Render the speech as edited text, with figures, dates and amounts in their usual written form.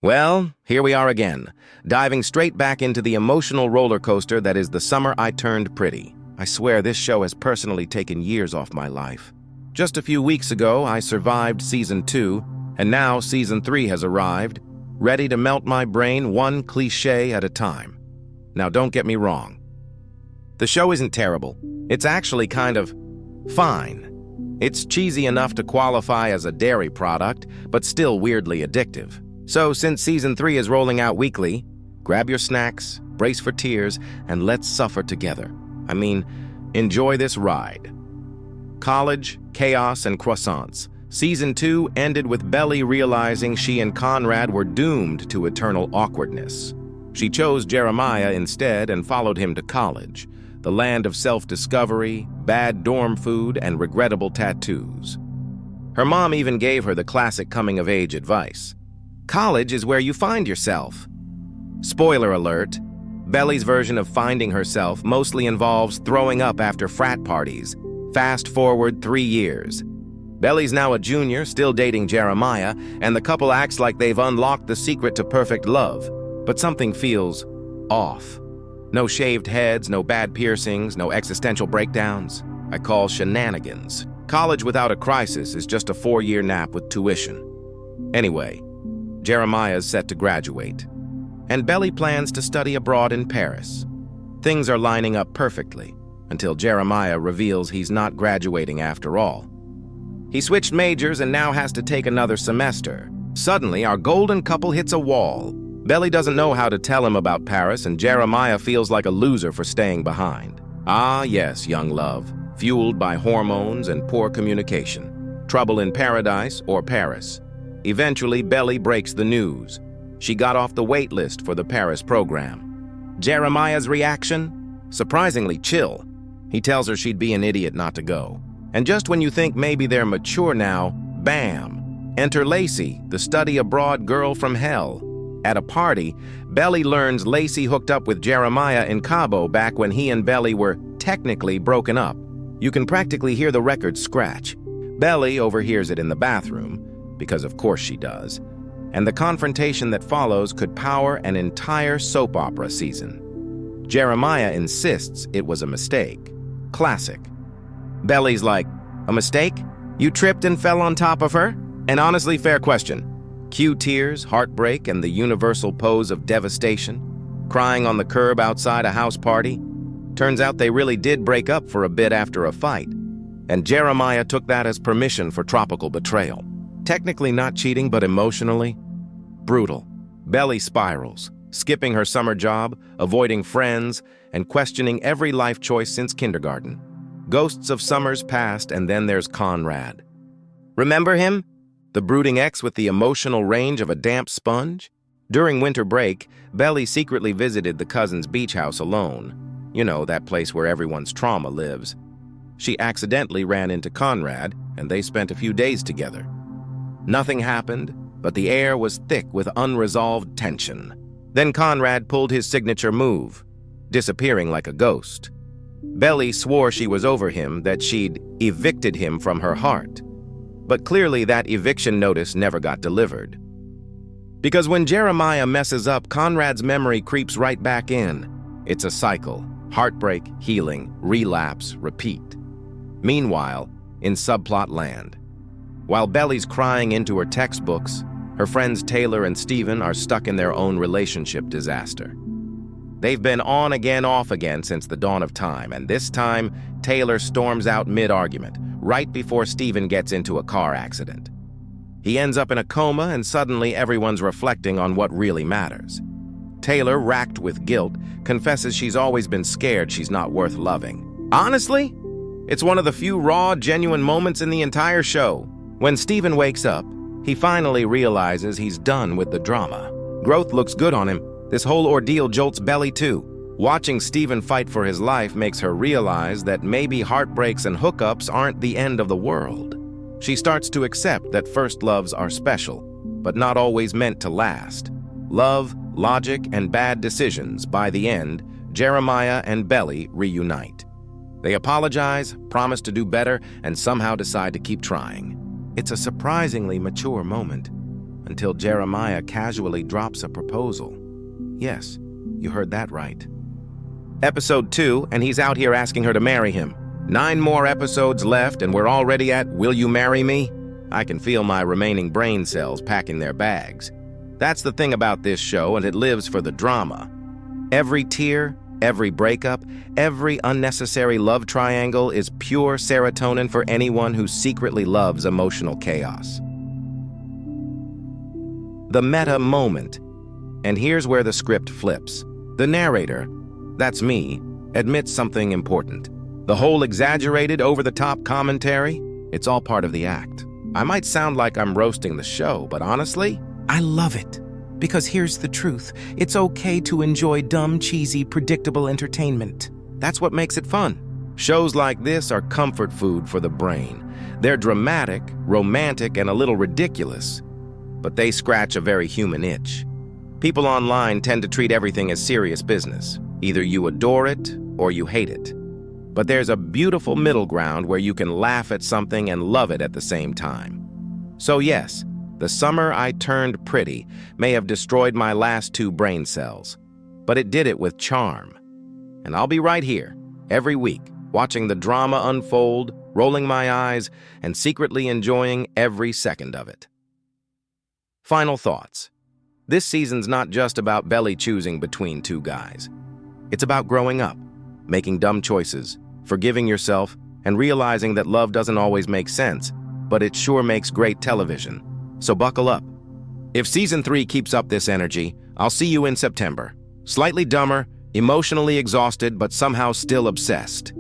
Well, here we are again, diving straight back into the emotional roller coaster that is the summer I turned pretty. I swear this show has personally taken years off my life. Just a few weeks ago, I survived Season 2, and now Season 3 has arrived, ready to melt my brain one cliché at a time. Now don't get me wrong. The show isn't terrible. It's actually kind of fine. It's cheesy enough to qualify as a dairy product, but still weirdly addictive. So since Season 3 is rolling out weekly, grab your snacks, brace for tears, and let's suffer together. I mean, enjoy this ride. College, chaos, and croissants. Season 2 ended with Belly realizing she and Conrad were doomed to eternal awkwardness. She chose Jeremiah instead and followed him to college, the land of self-discovery, bad dorm food, and regrettable tattoos. Her mom even gave her the classic coming-of-age advice. College is where you find yourself. Spoiler alert, Belly's version of finding herself mostly involves throwing up after frat parties. Fast forward 3 years. Belly's now a junior, still dating Jeremiah, and the couple acts like they've unlocked the secret to perfect love. But something feels off. No shaved heads, no bad piercings, no existential breakdowns. I call shenanigans. College without a crisis is just a 4-year nap with tuition. Anyway, Jeremiah's set to graduate, and Belly plans to study abroad in Paris. Things are lining up perfectly until Jeremiah reveals he's not graduating after all. He switched majors and now has to take another semester. Suddenly, our golden couple hits a wall. Belly doesn't know how to tell him about Paris, and Jeremiah feels like a loser for staying behind. Ah, yes, young love, fueled by hormones and poor communication. Trouble in paradise or Paris. Eventually, Belly breaks the news. She got off the wait list for the Paris program. Jeremiah's reaction? Surprisingly chill. He tells her she'd be an idiot not to go. And just when you think maybe they're mature now, bam! Enter Lacey, the study abroad girl from hell. At a party, Belly learns Lacey hooked up with Jeremiah in Cabo back when he and Belly were technically broken up. You can practically hear the record scratch. Belly overhears it in the bathroom, because of course she does. And the confrontation that follows could power an entire soap opera season. Jeremiah insists it was a mistake. Classic. Belly's like, a mistake? You tripped and fell on top of her? An honestly fair question. Cue tears, heartbreak, and the universal pose of devastation. Crying on the curb outside a house party. Turns out they really did break up for a bit after a fight. And Jeremiah took that as permission for tropical betrayal. Technically not cheating, but emotionally brutal. Belly spirals, skipping her summer job, avoiding friends, and questioning every life choice since kindergarten. Ghosts of summers past, and then there's Conrad. Remember him? The brooding ex with the emotional range of a damp sponge? During winter break, Belly secretly visited the cousin's beach house alone. You know, that place where everyone's trauma lives. She accidentally ran into Conrad, and they spent a few days together. Nothing happened, but the air was thick with unresolved tension. Then Conrad pulled his signature move, disappearing like a ghost. Belly swore she was over him, that she'd evicted him from her heart. But clearly that eviction notice never got delivered. Because when Jeremiah messes up, Conrad's memory creeps right back in. It's a cycle: heartbreak, healing, relapse, repeat. Meanwhile, in subplot land, while Belly's crying into her textbooks, her friends Taylor and Steven are stuck in their own relationship disaster. They've been on again, off again since the dawn of time, and this time, Taylor storms out mid-argument, right before Steven gets into a car accident. He ends up in a coma, and suddenly everyone's reflecting on what really matters. Taylor, racked with guilt, confesses she's always been scared she's not worth loving. Honestly, it's one of the few raw, genuine moments in the entire show. When Steven wakes up, he finally realizes he's done with the drama. Growth looks good on him. This whole ordeal jolts Belly too. Watching Steven fight for his life makes her realize that maybe heartbreaks and hookups aren't the end of the world. She starts to accept that first loves are special, but not always meant to last. Love, logic, and bad decisions. By the end, Jeremiah and Belly reunite. They apologize, promise to do better, and somehow decide to keep trying. It's a surprisingly mature moment. until Jeremiah casually drops a proposal. Yes, you heard that right. Episode 2, and he's out here asking her to marry him. 9 more episodes left, and we're already at "Will you marry me?" I can feel my remaining brain cells packing their bags. That's the thing about this show, and it lives for the drama. Every tear, every breakup, every unnecessary love triangle is pure serotonin for anyone who secretly loves emotional chaos. The meta moment. And here's where the script flips. The narrator, that's me, admits something important. The whole exaggerated, over-the-top commentary, it's all part of the act. I might sound like I'm roasting the show, but honestly, I love it. Because here's the truth. It's okay to enjoy dumb, cheesy, predictable entertainment. That's what makes it fun. Shows like this are comfort food for the brain. They're dramatic, romantic, and a little ridiculous, but they scratch a very human itch. People online tend to treat everything as serious business. Either you adore it or you hate it. But there's a beautiful middle ground where you can laugh at something and love it at the same time. So yes, the summer I turned pretty may have destroyed my last 2 brain cells, but it did it with charm. And I'll be right here, every week, watching the drama unfold, rolling my eyes, and secretly enjoying every second of it. Final thoughts. This season's not just about belly choosing between 2 guys. It's about growing up, making dumb choices, forgiving yourself, and realizing that love doesn't always make sense, but it sure makes great television. So buckle up. If Season 3 keeps up this energy, I'll see you in September. Slightly dumber, emotionally exhausted, but somehow still obsessed.